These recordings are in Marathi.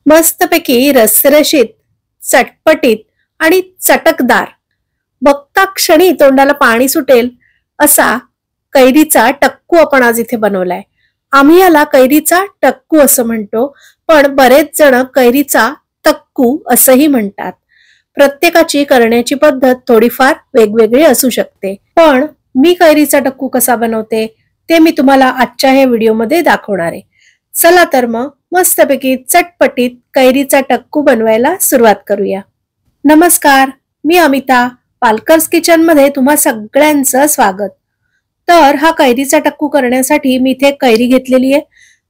मस्तपैकी रसरशीत, चटपटीत आणि चटकदार, बघता क्षणी तोंडाला पाणी सुटेल असा कैरीचा टक्कू आपण आज इथे बनवलाय. आम्ही याला कैरीचा टक्कू असं म्हणतो, पण बरेच जण कैरीचा तक्कू असंही म्हणतात. प्रत्येकाची करण्याची पद्धत थोडीफार वेगवेगळी असू शकते, पण मी कैरीचा टक्कू कसा बनवते ते मी तुम्हाला आजच्या या व्हिडिओमध्ये दाखवणार आहे. चला तर मग मस्तपैकी चटपटीत कैरीचा टक्कू बनवायला सुरुवात करूया. नमस्कार, मी अमिता, पालकर्स किचन मध्ये तुम्हा सगळ्यांचं स्वागत. तर हा कैरीचा टक्कू करण्यासाठी मी इथे कैरी घेतलेली आहे.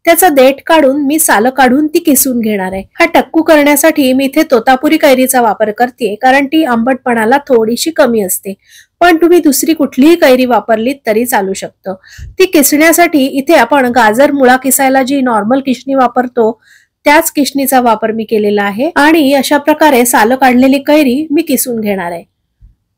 त्याचा देठ काढून मी सालं काढून ती किसून घेणार आहे. हा टक्कू करण्यासाठी मी इथे तोतापुरी कैरीचा वापर करते, कारण ती आंबटपणाला थोडीशी कमी असते. पण तुम्ही दुसरी कुठलीही कैरी वापरलीत तरी चालू शकतं. ती किसण्यासाठी इथे आपण गाजर मुळा किसायला जी नॉर्मल किसणी वापरतो त्याच किसणीचा वापर मी केलेला आहे. आणि अशा प्रकारे सालं काढलेली कैरी मी किसून घेणार आहे.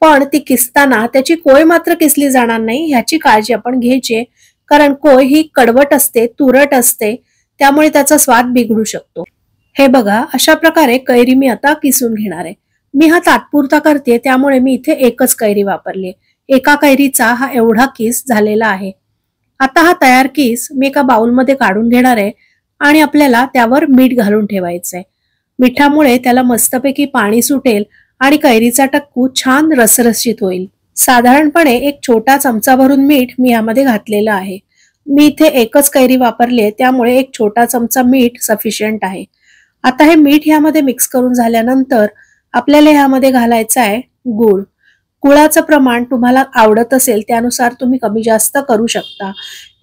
पण ती किसताना त्याची कोय मात्र किसली जाणार नाही, ह्याची काळजी आपण घ्यायची, कारण कोय ही कडवट असते, तुरट असते, त्यामुळे त्याचा स्वाद बिघडू शकतो. हे बघा, अशा प्रकारे कैरी मी आता किसून घेणार आहे. मी हा तात्पुरता करते, त्यामुळे मी इथे एकच कैरी वापरली. एका कैरीचा हा एवढा किस झालेला आहे. आता हा तयार किस मी एका बाउलमध्ये काढून घेणार आहे आणि आपल्याला त्यावर मीठ घालून ठेवायचंय. मिठामुळे त्याला मस्तपैकी पाणी सुटेल आणि कैरीचा टक्कू छान रसरशीत होईल. साधारणपणे एक छोटा चमचा भरून मीठ मी यामध्ये घातलेलं आहे. मी इथे एकच कैरी वापरली आहे, त्यामुळे एक छोटा चमचा मीठ सफिशियंट आहे. आता हे मीठ यामध्ये मिक्स करून झाल्यानंतर आपल्याला ह्यामध्ये घालायचं आहे गूळ. गुळाचं प्रमाण तुम्हाला आवडत असेल त्यानुसार तुम्ही कमी जास्त करू शकता.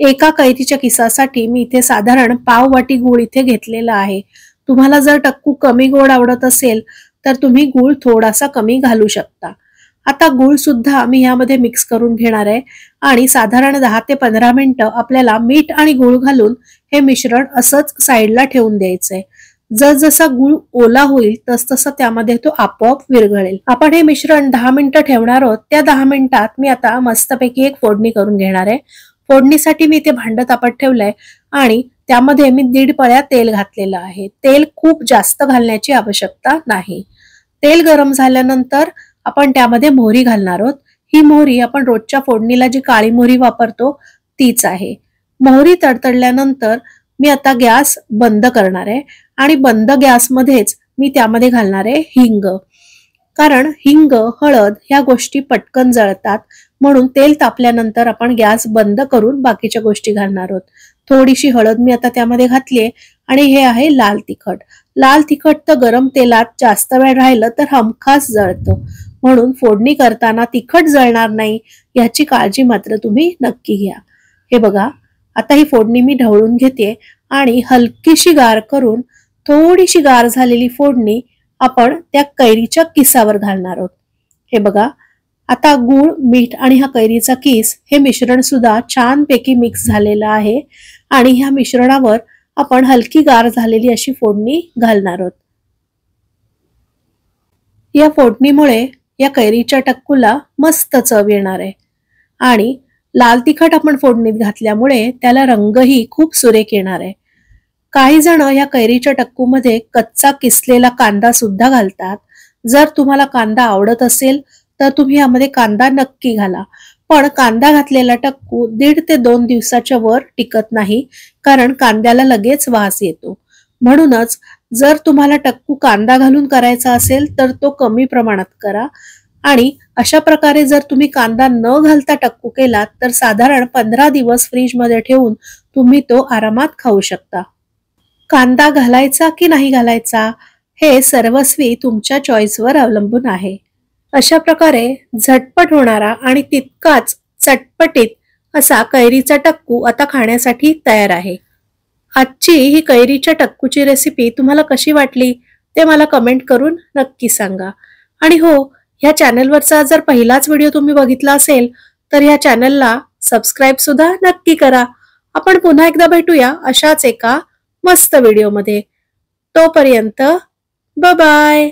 एका कैरीच्या किसासाठी मी इथे साधारण पाव वाटी गूळ इथे घेतलेला आहे. तुम्हाला जर टक्कू कमी गोड आवडत असेल तर तुम्ही गूळ थोडासा कमी घालू शकता. आता गूळ सुद्धा मी ह्यामध्ये मिक्स करून घेणार आहे आणि साधारण 10 ते 15 मिनिटं आपल्याला मीठ आणि गूळ घालून हे मिश्रण असंच साईडला ठेवून द्यायचंय. जसजसा गूळ ओला होईल तसतसं त्यामध्ये तो आपोआप विरघळेल. आपण हे मिश्रण 10 मिनिटं ठेवणार आहोत. त्या 10 मिनिटात मी आता मस्तपैकी एक फोडणी करून घेणार आहे. फोडणीसाठी मी इथे भांड तापत ठेवलंय आणि त्यामध्ये मी 1.5 पळ्या तेल घातलेलं आहे. तेल खूप जास्त घालण्याची आवश्यकता नाही. तेल गरम झाल्यानंतर आपण त्यामध्ये मोहरी घालणार आहोत. ही मोहरी आपण रोजच्या फोडणीला जी काळी मोहरी वापरतो तीच आहे. मोहरी तडतडल्यानंतर मी आता गॅस बंद करणार आहे आणि बंद गॅसमध्येच मी त्यामध्ये घालणार आहे हिंग. कारण हिंग, हळद ह्या गोष्टी पटकन जळतात, म्हणून तेल तापल्यानंतर आपण गॅस बंद करून बाकीच्या गोष्टी घालणार आहोत. थोडीशी हळद मी आता त्यामध्ये घातलीये आणि हे आहे लाल तिखट. लाल तिखट तर गरम तेलात जास्त वेळ राहिलं तर हमखास जळतं, म्हणून फोडणी करताना तिखट जळणार नाही याची काळजी मात्र तुम्ही नक्की घ्या. हे बघा, आता ही फोडणी मी ढवळून घेते आणि हलकीशी गार करून थोडीशी गार झालेली फोडणी आपण त्या कैरीच्या किसावर घालणार आहोत. हे बघा, आता गूळ, मीठ आणि हा कैरीचा किस हे मिश्रण सुद्धा छानपैकी मिक्स झालेलं आहे आणि ह्या मिश्रणावर आपण हलकी गार झालेली अशी फोडणी घालणार आहोत. या फोडणीमुळे या कैरीच्या टक्कूला मस्त चव येणार आहे आणि लाल तिखट आपण फोडणीत घातल्यामुळे त्याला रंगही खूप सुरेख येणार आहे. काही जण या कैरीच्या टक्कूमध्ये कच्चा किसलेला कांदा सुद्धा घालतात. जर तुम्हाला कांदा आवडत असेल तर तुम्ही यामध्ये कांदा नक्की घाला, पण कांदा घातलेला टक्कू 1.5 ते 2 दिवसाच्या वर टिकत नाही, कारण कांद्याला लगेच वास येतो. म्हणूनच जर तुम्हाला टक्कू कांदा घालून करायचा असेल तर तो कमी प्रमाणात करा आणि अशा प्रकारे जर तुम्ही कांदा न घालता टक्कू केलात तर साधारण 15 दिवस फ्रीजमध्ये ठेवून तुम्ही तो आरामात खाऊ शकता. कांदा घालायचा की नाही घालायचा हे सर्वस्वी तुमच्या चॉईसवर अवलंबून आहे. अशा प्रकारे झटपट होणारा आणि तितकाच चटपटीत असा कैरीचा टक्कू आता खाण्यासाठी तयार आहे. आजची ही कैरीच्या टक्कूची रेसिपी तुम्हाला कशी वाटली ते मला कमेंट करून नक्की सांगा. आणि हो, ह्या चॅनलवरचा जर पहिलाच व्हिडिओ तुम्ही बघितला असेल तर ह्या चॅनलला सबस्क्राईब सुद्धा नक्की करा. आपण पुन्हा एकदा भेटूया अशाच एका मस्त व्हिडिओमध्ये. तोपर्यंत बाय बाय.